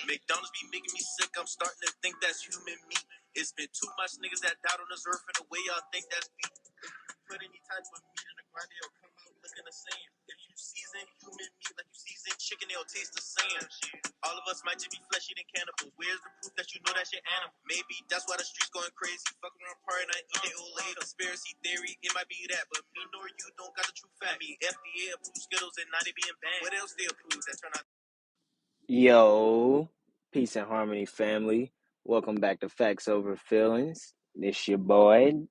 McDonald's be making me sick. I'm starting to think that's human meat. It's been too much niggas that died on this earth in the way y'all think that's beef. Put any type of meat in the grind, it'll come out looking the same. If you season human meat like you season chicken, it'll taste the same. All of us might just be flesh eating cannibals. Where's the proof that you know that's your animal? Maybe that's why the streets going crazy. Fucking around party night, eat they old lady. Conspiracy theory, it might be that, but me nor you don't got the true fact. I mean, FDA approved Skittles and now they being banned. What else they approved that turn out? Yo, peace and harmony, family. Welcome back to Factz Over Feelings. This your boy,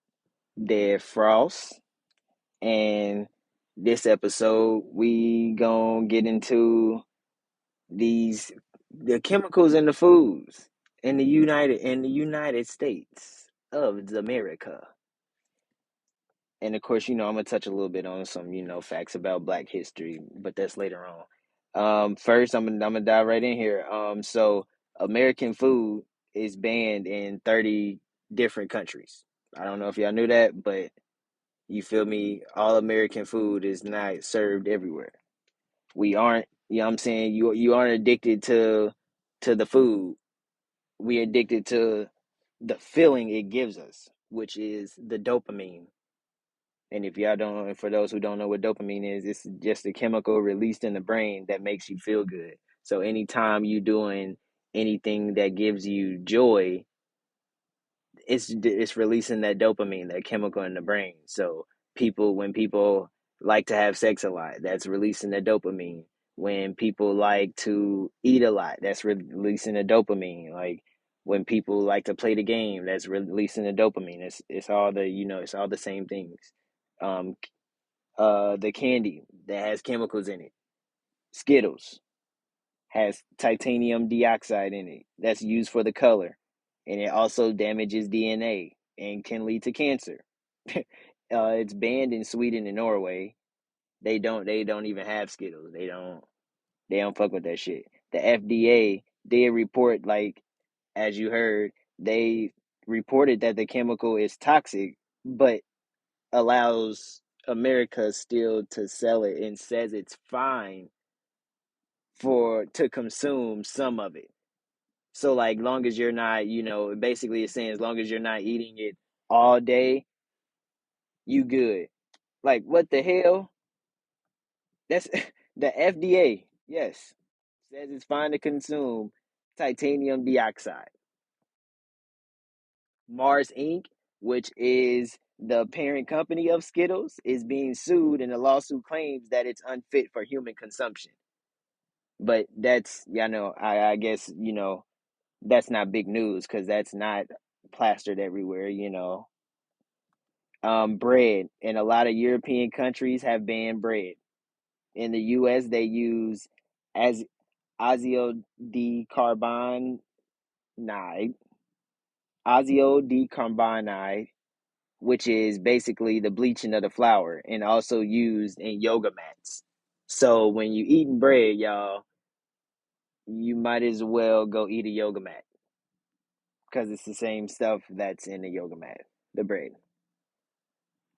Dead Frost, and this episode we gonna get into the chemicals in the foods in the United States of America. And of course, I'm gonna touch a little bit on some, facts about Black history, but that's later on. First, I'm gonna dive right in here. So American food is banned in 30 different countries. I don't know if y'all knew that, but you feel me? All American food is not served everywhere. We aren't, I'm saying? You aren't addicted to the food. We're addicted to the feeling it gives us, which is the dopamine. And if y'all don't, for those who don't know what dopamine is, it's just a chemical released in the brain that makes you feel good. So anytime you doing anything that gives you joy, it's releasing that dopamine, that chemical in the brain. So when people like to have sex a lot, that's releasing the dopamine. When people like to eat a lot, that's releasing the dopamine. Like when people like to play the game, that's releasing the dopamine. It's all it's all the same things. Um, the candy that has chemicals in it, Skittles, has titanium dioxide in it that's used for the color, and it also damages DNA and can lead to cancer. It's banned in Sweden and Norway. They don't even have Skittles. They don't fuck with that shit. The FDA did report, like, as you heard, they reported that the chemical is toxic, but allows America still to sell it and says it's fine to consume some of it. So like long as you're not, basically it's saying as long as you're not eating it all day, you good. Like what the hell? That's the FDA, yes, says it's fine to consume titanium dioxide. Mars Inc., which is the parent company of Skittles, is being sued, and the lawsuit claims that it's unfit for human consumption. But that's, I guess, that's not big news because that's not plastered everywhere. Bread in a lot of European countries have banned bread. In the U.S., they use as aziodicarbonide, aziodicarbonide, which is basically the bleaching of the flour and also used in yoga mats. So when you eating bread, y'all, you might as well go eat a yoga mat because it's the same stuff that's in the yoga mat, the bread.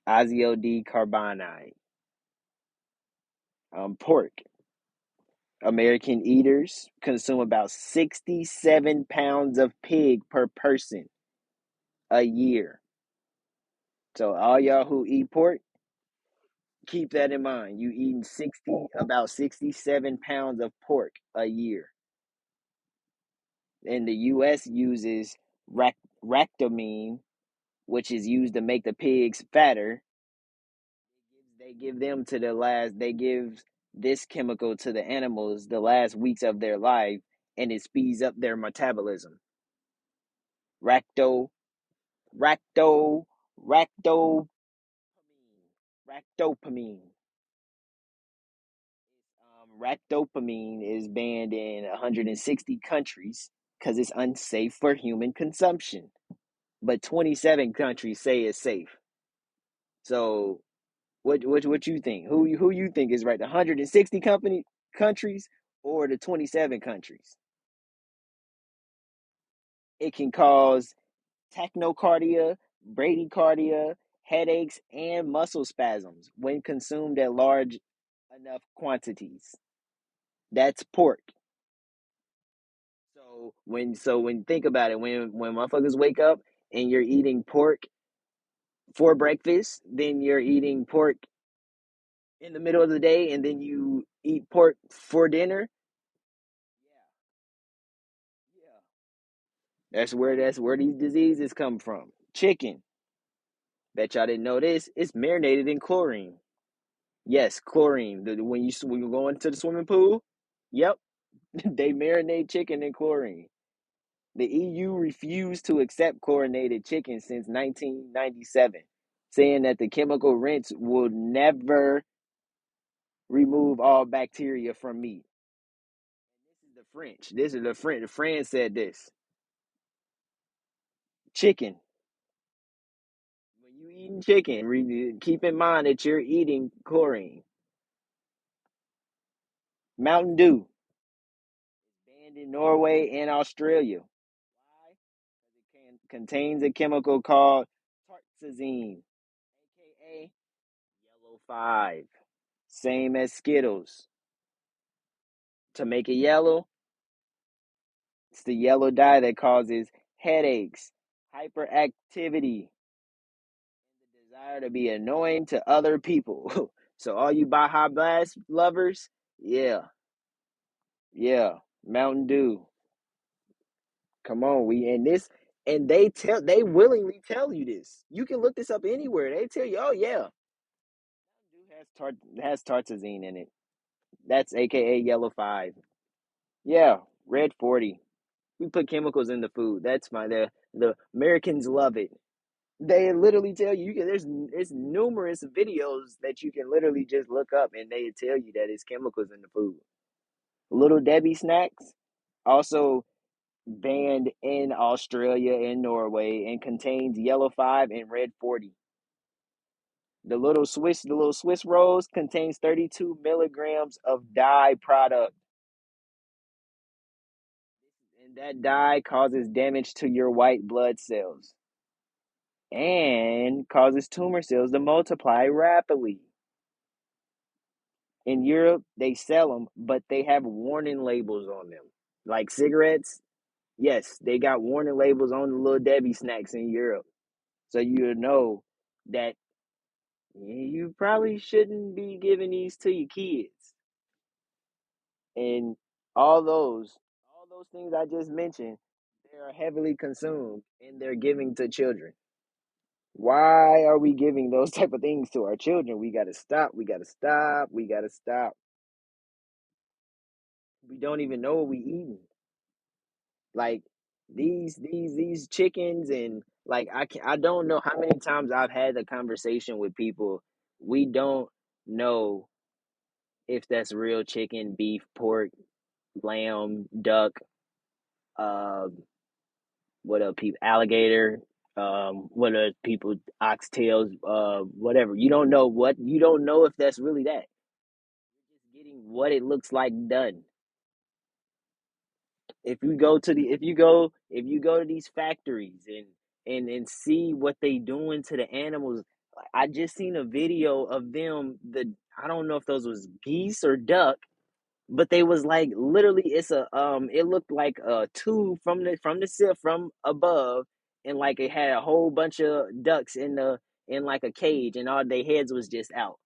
Aziodicarbonide. Pork. American eaters consume about 67 pounds of pig per person a year. So all y'all who eat pork, keep that in mind. You eating about 67 pounds of pork a year. And the U.S. uses ractamine, which is used to make the pigs fatter. They give them to the last. They give this chemical to the animals the last weeks of their life, and it speeds up their metabolism. Racto, racto, racto, ractopamine. Ractopamine is banned in 160 countries because it's unsafe for human consumption, but 27 countries say it's safe. So, what you think? Who you think is right? The 160 countries or the 27 countries? It can cause tachycardia, bradycardia, headaches, and muscle spasms when consumed at large enough quantities. That's pork. So So when think about it, when motherfuckers wake up and you're eating pork for breakfast, then you're eating pork in the middle of the day, and then you eat pork for dinner. Yeah, that's where these diseases come from. Chicken. Bet y'all didn't know this. It's marinated in chlorine. Yes, chlorine. When you go into the swimming pool, yep, they marinate chicken in chlorine. The EU refused to accept chlorinated chicken since 1997, saying that the chemical rinse will never remove all bacteria from meat. This is the French. This is the French. France said this. Chicken. When you eating chicken, keep in mind that you're eating chlorine. Mountain Dew, banned in Norway and Australia. Why? Because it contains a chemical called tartrazine, aka yellow 5. Same as Skittles. To make it yellow, it's the yellow dye that causes headaches, hyperactivity, the desire to be annoying to other people. So all you Baja Blast lovers, yeah, yeah, Mountain Dew. Come on, we and this and they willingly tell you this. You can look this up anywhere. They tell you, oh yeah, Dew has tartrazine in it. That's AKA yellow 5. Yeah, red 40. We put chemicals in the food. That's the Americans love it. They literally tell you, there's numerous videos that you can literally just look up and they tell you that it's chemicals in the food. Little Debbie snacks also banned in Australia and Norway and contains yellow 5 and red 40. The little Swiss rolls contains 32 milligrams of dye product, and that dye causes damage to your white blood cells and causes tumor cells to multiply rapidly. In Europe, they sell them, but they have warning labels on them. Like cigarettes, yes, they got warning labels on the little Debbie snacks in Europe. So you know that you probably shouldn't be giving these to your kids. And all those all those things I just mentioned, they are heavily consumed and they're giving to children. Why are we giving those type of things to our children? We gotta stop. We gotta stop. We gotta stop. We don't even know what we eating. Like these chickens and like I don't know how many times I've had the conversation with people. We don't know if that's real chicken, beef, pork, lamb, duck, uh, what are people, alligator, what are people, oxtails, whatever. You don't know if that's really that. You're just getting what it looks like done. If you go to these factories and see what they doing to the animals. I just seen a video of them. I don't know if those was geese or duck, but they was like literally it looked like a tube from above, and like it had a whole bunch of ducks in like a cage, and all their heads was just out,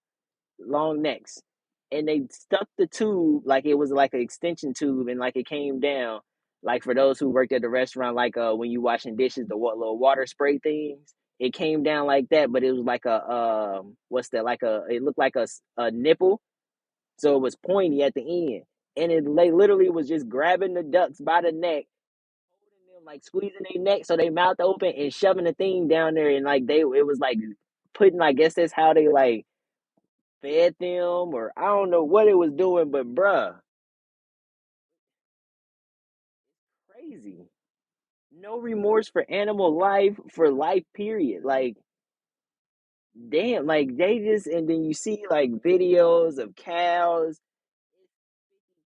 long necks, and they stuck the tube like it was like an extension tube, and like it came down. Like for those who worked at the restaurant, like when you washing dishes, the little water spray things, it came down like that, but it was like a what's that? Like it looked like a nipple, so it was pointy at the end, and they literally was just grabbing the ducks by the neck, holding them like squeezing their neck so they mouth open and shoving the thing down there, and like it was like putting. I guess that's how they like fed them, or I don't know what it was doing, but bruh, crazy. No remorse for animal life, for life, period. Like, damn, like they just, and then you see like videos of cows,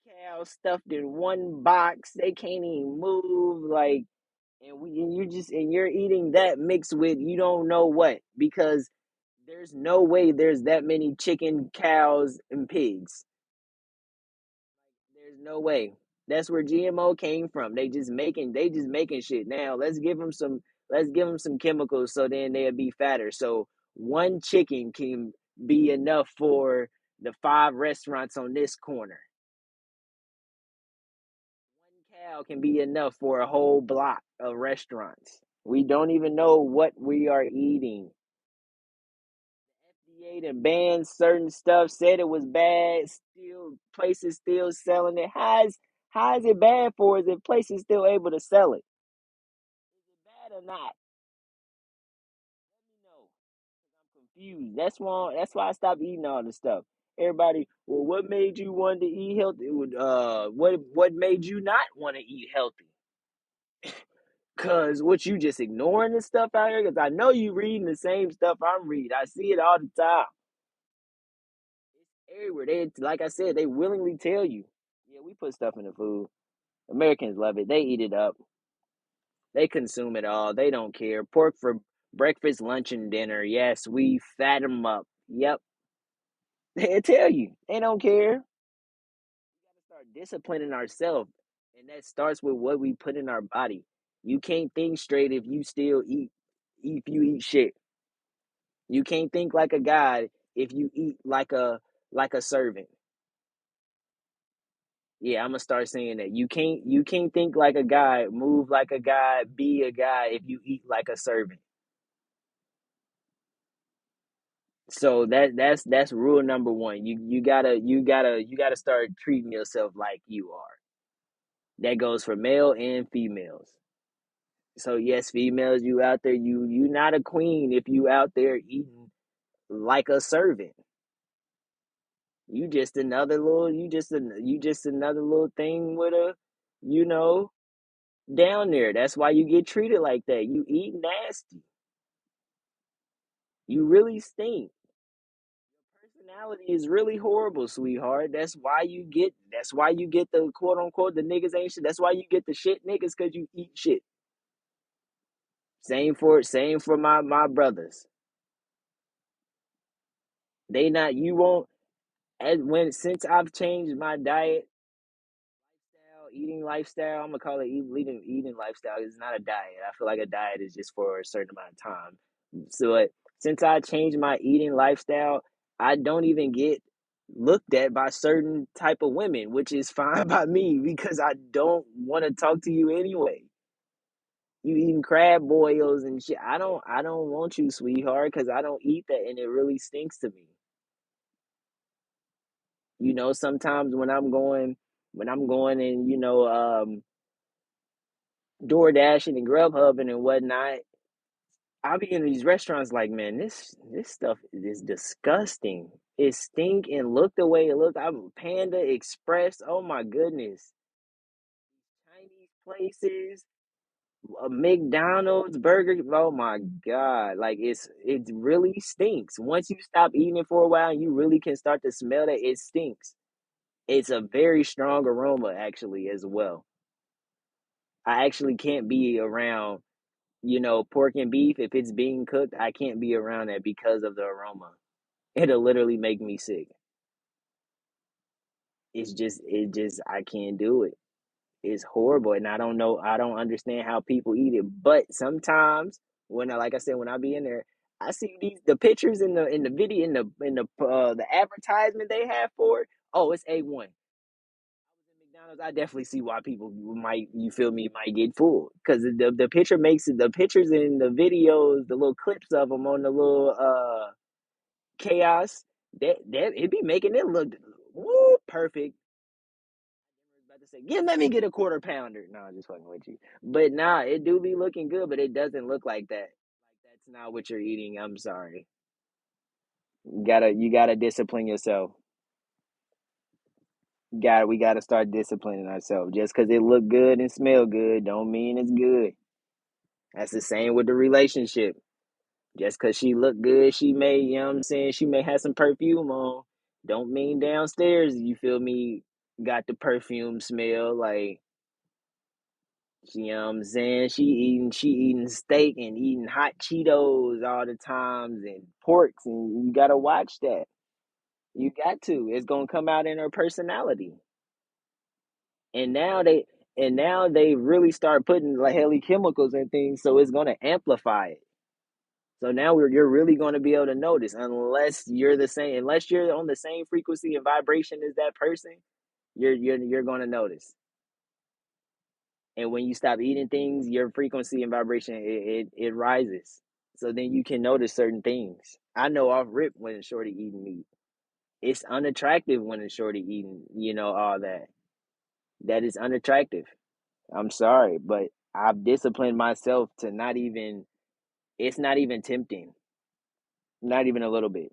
cows stuffed in one box, they can't even move, like, and you're eating that mixed with you don't know what, because there's no way there's that many chicken, cows, and pigs. There's no way. That's where GMO came from. They just making shit. Now let's give them some chemicals so then they'll be fatter. So one chicken can be enough for the five restaurants on this corner. One cow can be enough for a whole block of restaurants. We don't even know what we are eating. FDA done banned certain stuff, said it was bad. Still, places still selling it. How is it bad for us if places still able to sell it? Is it bad or not? Let me know. I'm confused. That's why I stopped eating all this stuff. Everybody, well, what made you want to eat healthy? What made you not want to eat healthy? Cause what you just ignoring this stuff out here? Cause I know you reading the same stuff I'm reading. I see it all the time. It's everywhere. They like I said, they willingly tell you. Yeah, we put stuff in the food. Americans love it. They eat it up. They consume it all. They don't care. Pork for breakfast, lunch, and dinner. Yes, we fat them up. Yep. They tell you. They don't care. We gotta start disciplining ourselves. And that starts with what we put in our body. You can't think straight if you still if you eat shit. You can't think like a god if you eat like a servant. Yeah, I'm gonna start saying that. You can't think like a guy, move like a guy, be a guy if you eat like a servant. So that's rule number one. You gotta start treating yourself like you are. That goes for male and females. So yes, females, you out there, you not a queen if you out there eating like a servant. You just another little thing with a, you know, down there. That's why you get treated like that. You eat nasty. You really stink. Personality is really horrible, sweetheart. That's why you get the quote unquote the niggas ain't shit. That's why you get the shit niggas because you eat shit. Same for my brothers. They not you won't as when since I've changed my diet eating lifestyle. I'm gonna call it eating lifestyle. It's not a diet. I feel like a diet is just for a certain amount of time. So since I changed my eating lifestyle, I don't even get looked at by certain type of women, which is fine by me because I don't want to talk to you anyway. You eating crab boils and shit. I don't want you, sweetheart, because I don't eat that and it really stinks to me. Sometimes when I'm going and door dashing and grub hubbing and whatnot, I'll be in these restaurants like, man, this stuff is disgusting. It stink and look the way it look. I'm Panda Express. Oh my goodness. Chinese places, McDonald's, Burger. Oh my God. Like it really stinks. Once you stop eating it for a while, you really can start to smell that it stinks. It's a very strong aroma actually as well. I actually can't be around pork and beef, if it's being cooked, I can't be around that because of the aroma. It'll literally make me sick. I can't do it. It's horrible. And I don't understand how people eat it. But sometimes like I said, when I be in there, I see the pictures in the video, the advertisement they have for it. Oh, it's A1. McDonald's, I definitely see why people might, you feel me, might get fooled because the picture makes it, the pictures and the videos, the little clips of them on the little chaos that it be making it look woo perfect. I was about to say, yeah, let me get a quarter pounder. No, I'm just fucking with you. But nah, it do be looking good, but it doesn't look like that. Like that's not what you're eating. I'm sorry. You gotta discipline yourself. We gotta start disciplining ourselves. Just because it look good and smell good, don't mean it's good. That's the same with the relationship. Just because she look good, what I'm saying, she may have some perfume on. Don't mean downstairs, you feel me, got the perfume smell. Like, you know what I'm saying? She eating steak and eating hot Cheetos all the times and porks, and you gotta watch that. You got to. It's gonna come out in her personality. And now they really start putting like heavy chemicals and things, so it's gonna amplify it. So now you're really gonna be able to notice unless you're on the same frequency and vibration as that person, you're gonna notice. And when you stop eating things, your frequency and vibration it rises. So then you can notice certain things. I know off rip when a shorty eating meat. It's unattractive when a shorty eating, all that. That is unattractive. I'm sorry, but I've disciplined myself to not even, it's not even tempting. Not even a little bit.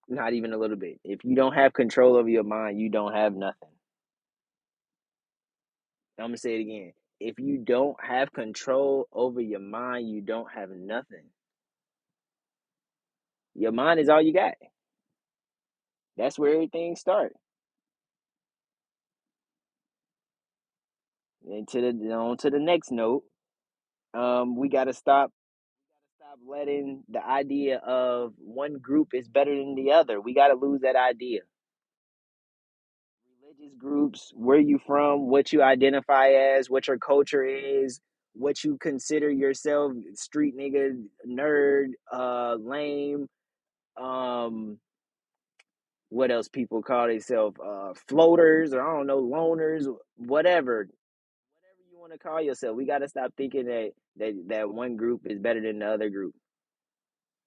Not even a little bit. If you don't have control over your mind, you don't have nothing. I'm going to say it again. If you don't have control over your mind, you don't have nothing. Your mind is all you got. That's where everything starts. And on to the next note, we gotta stop letting the idea of one group is better than the other. We gotta lose that idea. Religious groups, where you from, what you identify as, what your culture is, what you consider yourself, street nigga, nerd, lame, um, what else people call themselves, floaters, or I don't know, loners, whatever you want to call yourself. We got to stop thinking that one group is better than the other group.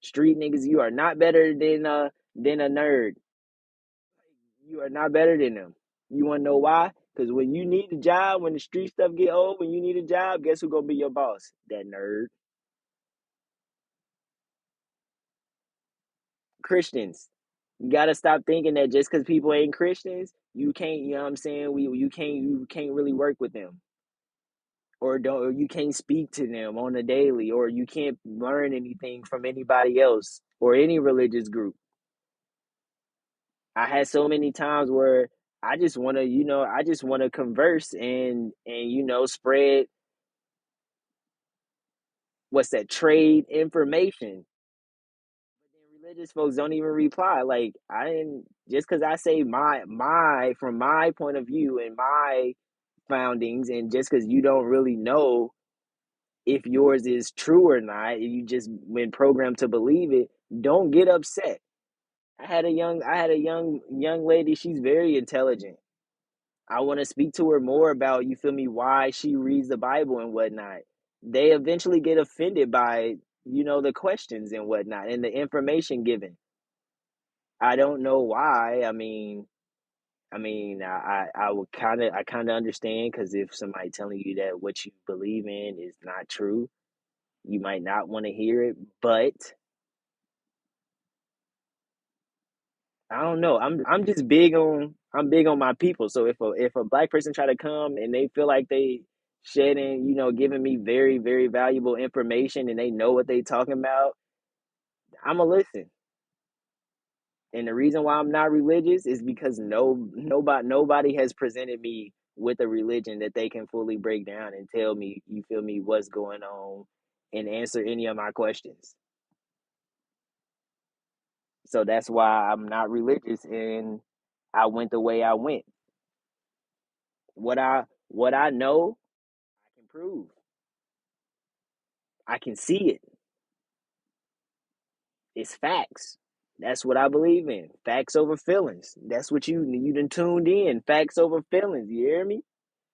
Street niggas, you are not better than a nerd. You are not better than them. You want to know why? Because when you need a job, when the street stuff get old, when you need a job, guess who gonna be your boss? That nerd. Christians. You gotta stop thinking that just because people ain't Christians, you can't. You know what I'm saying? You can't really work with them, or you can't speak to them on a daily, or you can't learn anything from anybody else or any religious group. I had so many times where I just want to converse and spread what's that, trade information. But then religious folks don't even reply. Like I didn't just because I say my from my point of view and my foundings, and just because you don't really know if yours is true or not, you just been programmed to believe it. Don't get upset. I had a young lady. She's very intelligent. I want to speak to her more about, you feel me, why she reads the Bible and whatnot. They eventually get offended by, the questions and whatnot and the information given. I don't know why. I would kind of understand, because if somebody telling you that what you believe in is not true, you might not want to hear it. But I don't know. I'm big on my people. So if a black person try to come and they feel like they shedding, giving me very, very valuable information and they know what they talking about, I'ma listen. And the reason why I'm not religious is because nobody has presented me with a religion that they can fully break down and tell me, you feel me, what's going on and answer any of my questions. So that's why I'm not religious, and I went the way I went. What I know, I can prove. I can see it. It's facts. That's what I believe in. Facts over feelings. That's what you done tuned in. Facts over feelings. You hear me?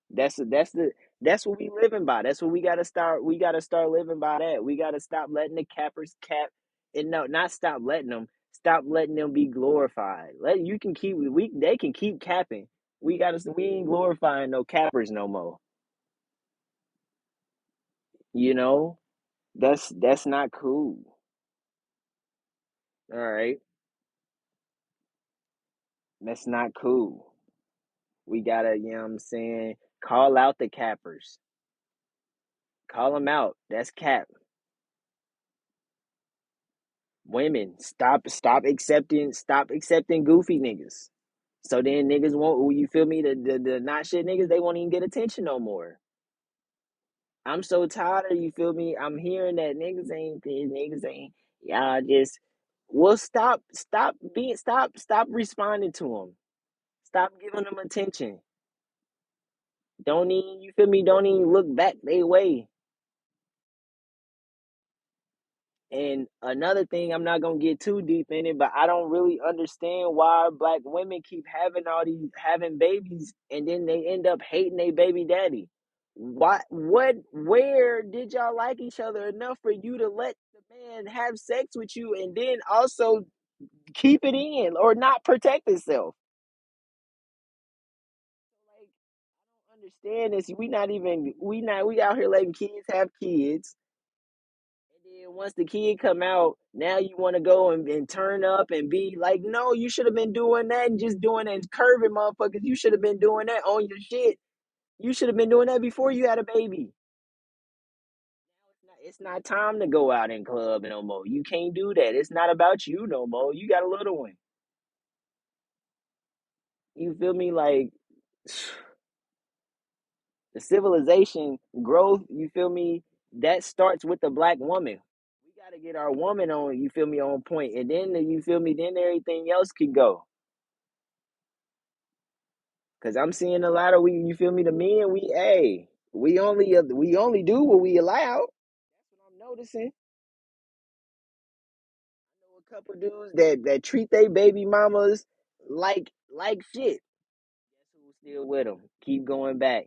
That's what we living by. That's what we gotta start. We gotta start living by that. We gotta stop letting the cappers cap, and no, not stop letting them. Stop letting them be glorified. Let you can keep we they can keep capping. We ain't glorifying no cappers no more. You know that's not cool. All right, that's not cool. We gotta, what I'm saying, call out the cappers. Call them out. That's cap. Women, stop accepting goofy niggas. So then niggas won't, you feel me? The not shit niggas, they won't even get attention no more. I'm so tired of, you feel me? I'm hearing that niggas ain't this, niggas ain't, y'all just, well, stop responding to them. Stop giving them attention. Don't even, you feel me? Don't even look back they way. And another thing, I'm not gonna get too deep in it, but I don't really understand why black women keep having all these having babies and then they end up hating their baby daddy. Where did y'all like each other enough for you to let the man have sex with you and then also keep it in or not protect himself? Like, I don't understand this. We out here letting kids have kids. And then once the kid come out, now you want to go and turn up and be like, no, you should have been doing that and just doing that and curving motherfuckers. You should have been doing that on your shit. You should have been doing that before you had a baby. It's not time to go out and club no more. You can't do that. It's not about you no more. You got a little one. You feel me? Like the civilization growth, you feel me? That starts with the black woman. We got to get our woman on, you feel me, on point. And then, you feel me, then everything else can go. Cause I'm seeing a lot of you feel me, the men, we only do what we allow. That's what I'm noticing. I know a couple dudes that treat their baby mamas like shit. Guess who's still with them? Keep going back.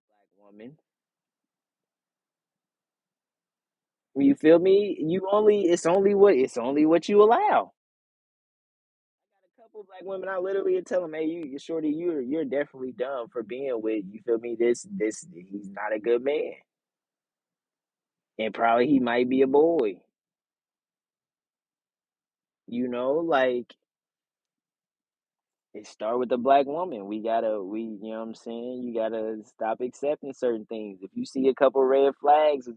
Black woman. You feel me? It's only what you allow. I got a couple black women. I literally tell them, "Hey, you shorty, you're definitely dumb for being with. You feel me? This he's not a good man, and probably he might be a boy. Like it start with the black woman. You know what I'm saying? You gotta stop accepting certain things. If you see a couple red flags,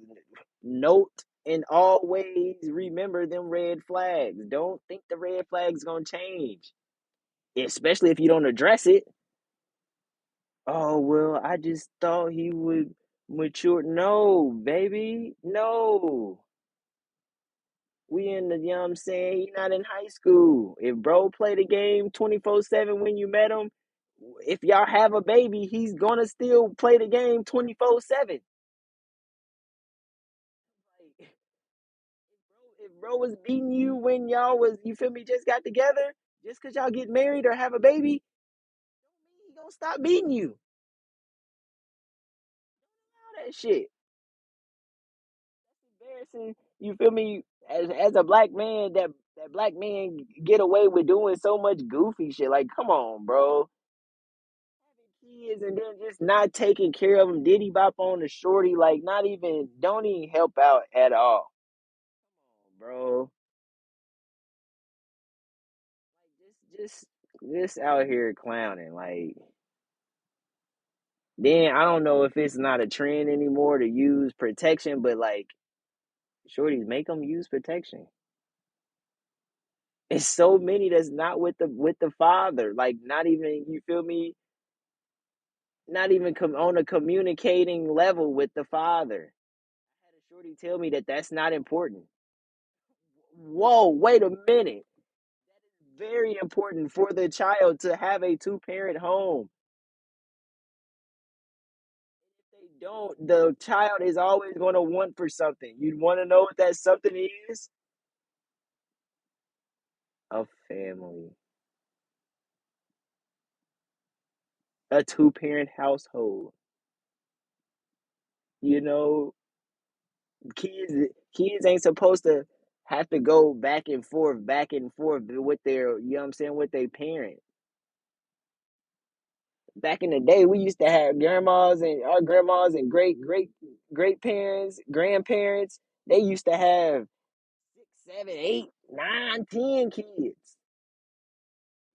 note and always remember them red flags. Don't think the red flags gonna change, especially if you don't address it. Oh well, I just thought he would mature. No, baby, no. We in the, you know what I'm saying? He not in high school. If bro play the game 24/7 when you met him, if y'all have a baby, he's gonna still play the game 24/7. Like, if bro was beating you when y'all was, you feel me, just got together, just cause y'all get married or have a baby, don't mean he gonna stop beating you. All that shit. Embarrassing. You feel me? As a black man, that black man get away with doing so much goofy shit. Like, come on, bro. Kids and then just not taking care of them, diddy bop on the shorty, like not even, don't even help out at all, bro. Like just out here clowning. Like then I don't know if it's not a trend anymore to use protection, but like shorties make them use protection. It's so many that's not with the father, like not even, you feel me, not even on a communicating level with the father. I had a shorty tell me that that's not important. Whoa, wait a minute. Very important for the child to have a two-parent home. If they don't, the child is always going to want for something. You want to know what that something is? A family, a two-parent household. You know, kids kids ain't supposed to have to go back and forth with their, you know what I'm saying, with their parent. Back in the day, we used to have grandmas and great parents, grandparents. They used to have 6, 7, 8, 9, 10 kids.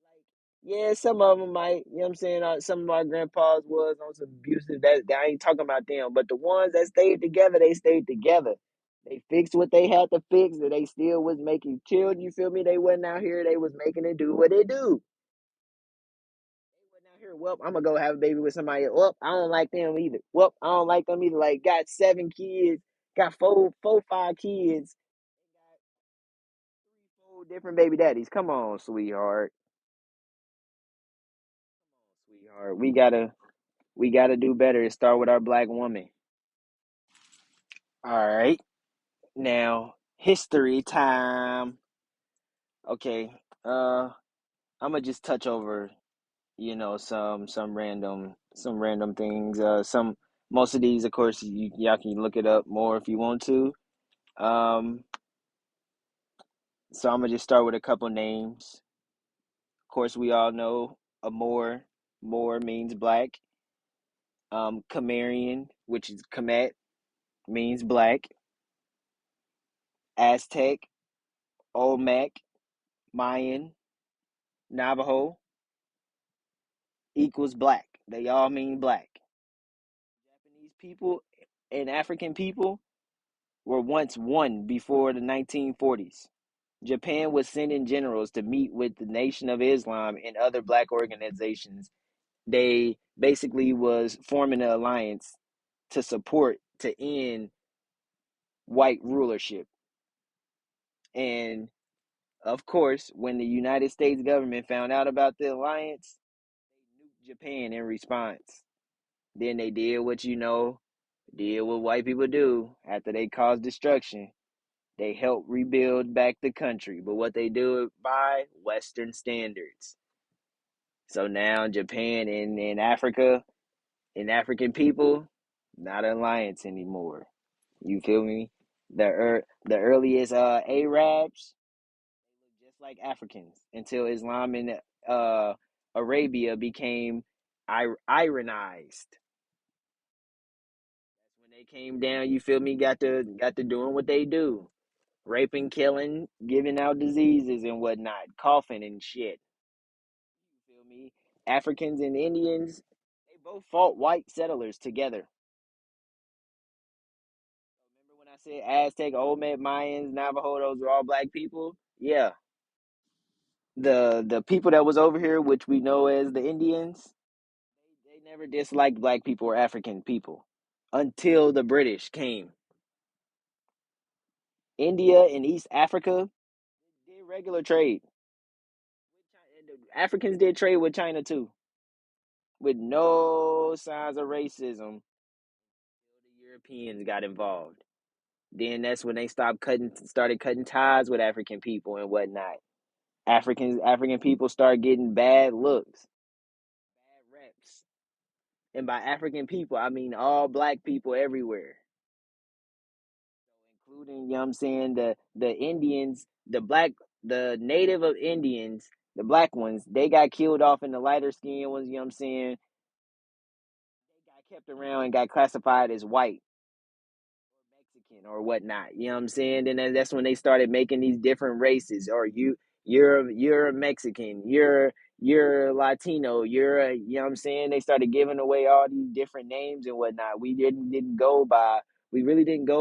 Like, yeah, some of them might, you know what I'm saying? Some of our grandpas was on some abusive. That I ain't talking about them, but the ones that stayed together, they stayed together. They fixed what they had to fix, and they still was making children. You feel me? They wasn't out here. They was making it do what they do. They wasn't out here. Well, I'm gonna go have a baby with somebody else. Well, I don't like them either. Well, I don't like them either. Like, got 7 kids, got 5 kids, got 3, 4 different baby daddies. Come on, sweetheart. Or we gotta do better. It start with our black woman. All right. Now, history time. Okay. I'm gonna just touch over, some random things. Some Most of these, of course, y'all can look it up more if you want to. Um, so I'm gonna just start with a couple names. Of course, we all know Amor. More means black. Camarian, which is Kemet, means black. Aztec, Olmec, Mayan, Navajo equals black. They all mean black. Japanese people and African people were once one before the 1940s. Japan was sending generals to meet with the Nation of Islam and other black organizations. They basically was forming an alliance to end white rulership. And of course, when the United States government found out about the alliance, they nuked Japan in response. Then they did what white people do after they caused destruction. They helped rebuild back the country, but what they do it by Western standards. So now Japan and Africa and African people, not an alliance anymore. You feel me? The earliest Arabs looked just like Africans until Islam in Arabia became Iranized. When they came down, you feel me? Got to doing what they do, raping, killing, giving out diseases and whatnot, coughing and shit. You feel me? Africans and Indians, they both fought white settlers together. Remember when I said Aztec, Olmec, Mayans, Navajo, those were all black people? Yeah. The people that was over here, which we know as the Indians, they never disliked black people or African people until the British came. India and East Africa did regular trade. Africans did trade with China too, with no signs of racism. The Europeans got involved. Then that's when they started cutting ties with African people and whatnot. African people start getting bad looks, bad reps. And by African people, I mean all black people everywhere, including, you know what I'm saying, the Indians, the native of Indians, the black ones, they got killed off, and the lighter skinned ones, you know what I'm saying, they got kept around and got classified as white, Mexican or whatnot. You know what I'm saying? Then that's when they started making these different races. Or you're a Mexican, you're Latino, you know what I'm saying? They started giving away all these different names and whatnot. We really didn't go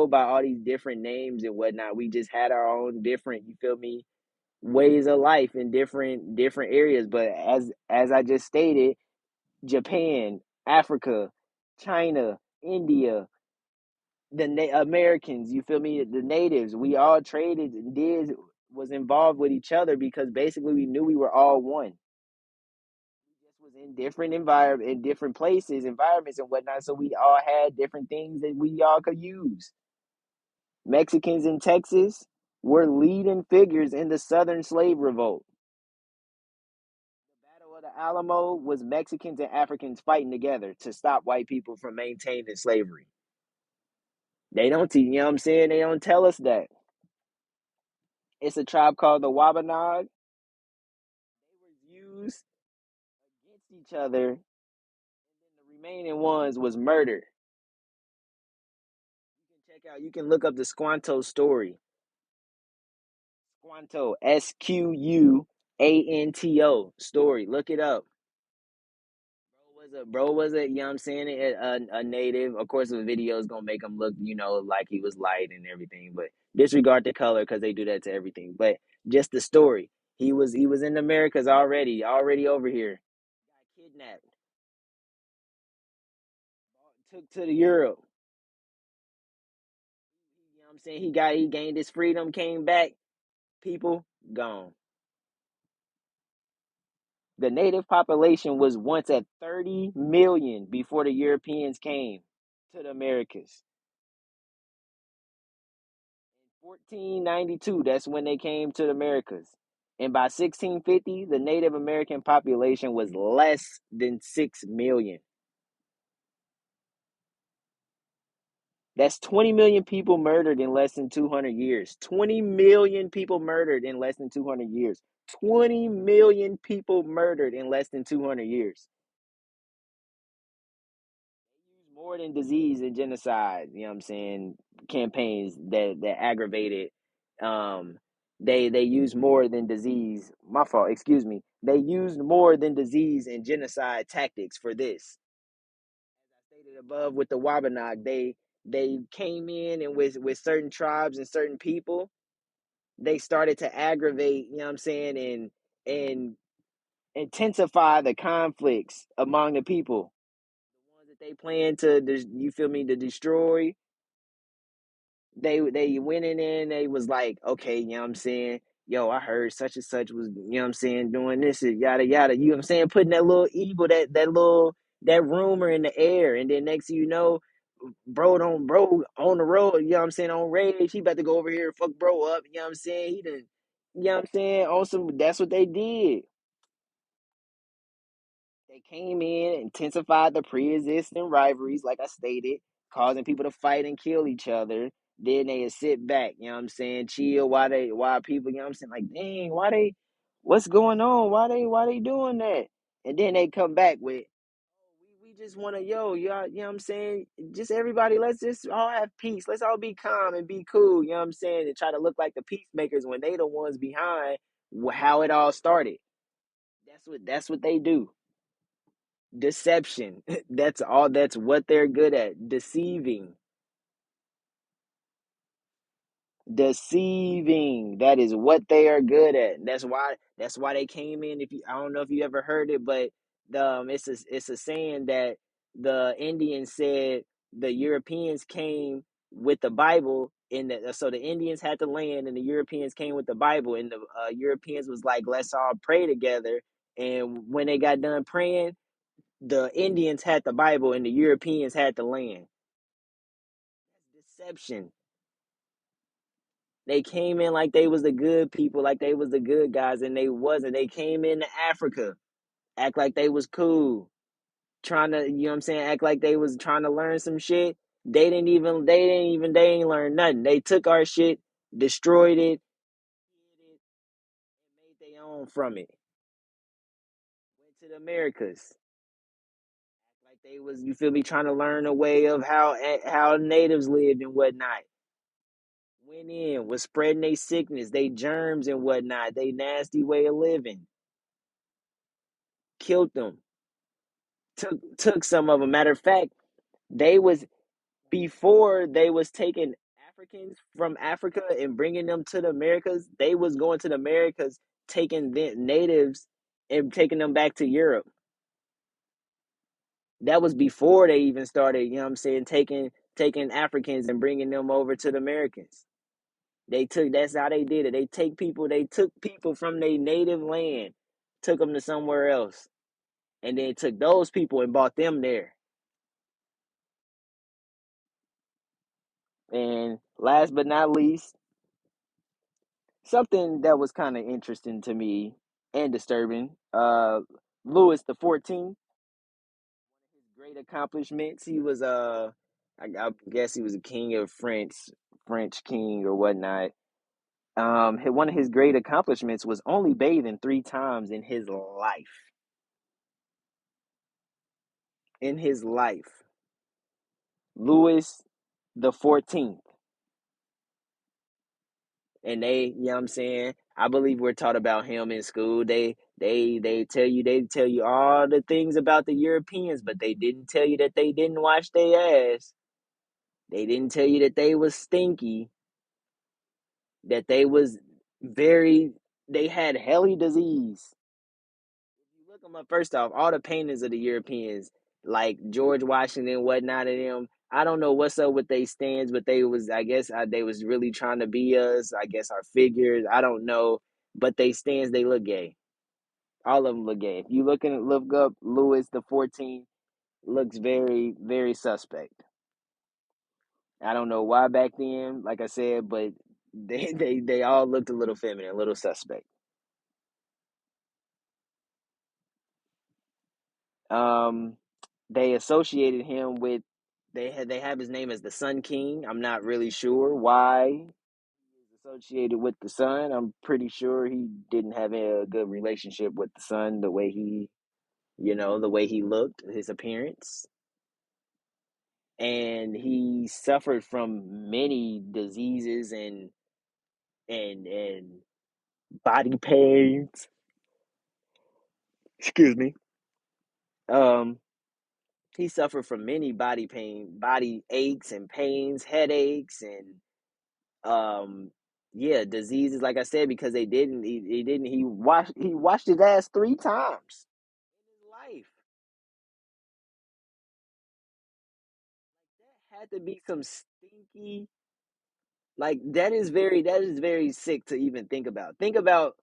by all these different names and whatnot. We just had our own different, you feel me, ways of life in different areas. But as I just stated, Japan, Africa, China, India, Americans, you feel me, the natives, we all traded and was involved with each other because basically we knew we were all one. We just was in in different places, environments and whatnot, so we all had different things that we all could use. Mexicans in Texas were leading figures in the Southern Slave Revolt. The Battle of the Alamo was Mexicans and Africans fighting together to stop white people from maintaining slavery. They don't, you know what I'm saying? They don't tell us that. It's a tribe called the Wabanag. They were used against each other, and then the remaining ones was murdered. You can look up the Squanto story. Squanto, Squanto story. Look it up. Bro was a, you know what I'm saying, a native. Of course, the video is gonna make him look, like he was light and everything. But disregard the color because they do that to everything. But just the story. He was in the Americas already over here. Got kidnapped, took to the Europe. You know what I'm saying? He gained his freedom, came back. People gone. The native population was once at 30 million before the Europeans came to the Americas. 1492, that's when they came to the Americas. And by 1650, the Native American population was less than 6 million. That's 20 million people murdered in less than 200 years. 20 million people murdered in less than 200 years. 20 million people murdered in less than 200 years. More than disease and genocide, you know what I'm saying, campaigns that aggravated. um they used more than disease. My fault, excuse me. They used more than disease and genocide tactics for this. Stated above with the Wabanag, they came in and with certain tribes and certain people, they started to aggravate, you know what I'm saying, and intensify the conflicts among the people. The ones that they plan to, you feel me, to destroy. They went in there and they was like, okay, you know what I'm saying? Yo, I heard such and such was, you know what I'm saying, doing this and yada yada. You know what I'm saying? Putting that little evil, that little that rumor in the air. And then next thing you know, bro on the road, you know what I'm saying, on rage, he about to go over here and fuck bro up, you know what I'm saying? He done, you know what I'm saying, on some, that's what they did. They came in, intensified the pre-existing rivalries, like I stated, causing people to fight and kill each other. Then they would sit back, you know what I'm saying, chill while people, you know what I'm saying, like, dang, what's going on? Why they doing that? And then they come back with, we just want to, y'all, you know what I'm saying, just everybody, let's just all have peace. Let's all be calm and be cool, you know what I'm saying, and try to look like the peacemakers when they the ones behind how it all started. That's what they do. Deception. That's all. That's what they're good at. Deceiving. That is what they are good at. That's why they came in. If you, I don't know if you ever heard it, but it's a saying that the Indians said the Europeans came with the Bible, so the Indians had the land and the Europeans came with the Bible, and the Europeans was like, let's all pray together. And when they got done praying, the Indians had the Bible and the Europeans had the land. Deception. They came in like they was the good people, like they was the good guys, and they wasn't. They came into Africa, act like they was cool, trying to, you know what I'm saying, act like they was trying to learn some shit. They ain't learn nothing. They took our shit, destroyed it, and made their own from it. Went to the Americas, like they was, you feel me, trying to learn a way of how natives lived and whatnot. Went in, was spreading their sickness, they germs and whatnot, they nasty way of living, killed them, took some of them. Matter of fact, they was, before they was taking Africans from Africa and bringing them to the Americas, they was going to the Americas, taking the natives and taking them back to Europe. That was before they even started, you know what I'm saying, taking Africans and bringing them over to the Americans. That's how they did it. They took people from their native land, took them to somewhere else, and then took those people and brought them there. And last but not least, something that was kind of interesting to me and disturbing, Louis the 14th, his great accomplishments, he was I guess he was a king of French king or whatnot. One of his great accomplishments was only bathing 3 times in his life. In his life, Louis the 14th. And you know what I'm saying, I believe we're taught about him in school. They tell you all the things about the Europeans, but they didn't tell you that they didn't wash their ass. They didn't tell you that they was stinky, that they was very, they had helly disease. You look them up, first off, all the paintings of the Europeans, like George Washington and whatnot of them. I don't know what's up with they stands, but they was, I guess, they was really trying to be us. I guess our figures. I don't know, but they stands, they look gay. All of them look gay. If you look up Louis the 14th, looks very very suspect. I don't know why back then, like I said, but they all looked a little feminine, a little suspect. Um, they associated him with they have his name as the Sun King. I'm not really sure why he's associated with the sun. I'm pretty sure he didn't have a good relationship with the sun. The way he, the way he looked, his appearance, and he suffered from many diseases and body pains. Excuse me. Um, he suffered from many body aches and pains, headaches, and yeah, diseases. Like I said, because he didn't he washed his ass 3 times in his life. That had to be some stinky. Like that is very sick to even think about. Think about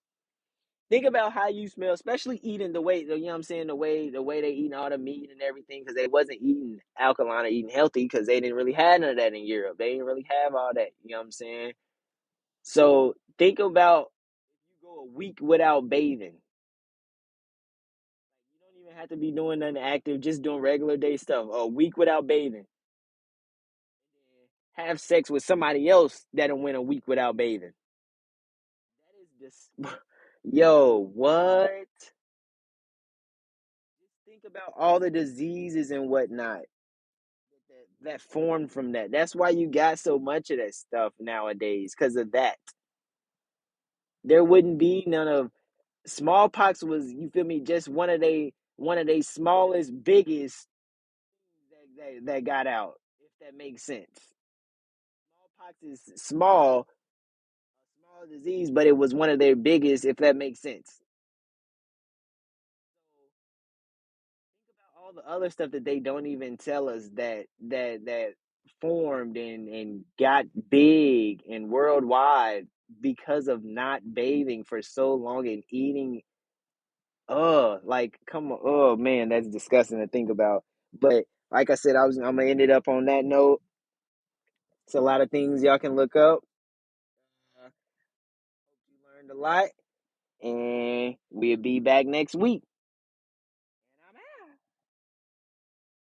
how you smell, especially eating the way, you know what I'm saying, the way they eating all the meat and everything, because they wasn't eating alkaline or eating healthy, because they didn't really have none of that in Europe. They didn't really have all that, you know what I'm saying? So think about if you go a week without bathing. You don't even have to be doing nothing active, just doing regular day stuff. A week without bathing. Have sex with somebody else that went a week without bathing. That is this. Yo, what? Just think about all the diseases and whatnot that formed from that. That's why you got so much of that stuff nowadays, because of that. There wouldn't be none of smallpox. Was, you feel me, just one of they smallest, biggest that got out, if that makes sense. Smallpox is small disease, but it was one of their biggest, if that makes sense. So think about all the other stuff that they don't even tell us that formed and got big and worldwide because of not bathing for so long and eating. Like, come on. Oh man, that's disgusting to think about. But like I said, I'm gonna end it up on that note. It's a lot of things y'all can look up. Hope you learned a lot, and we'll be back next week.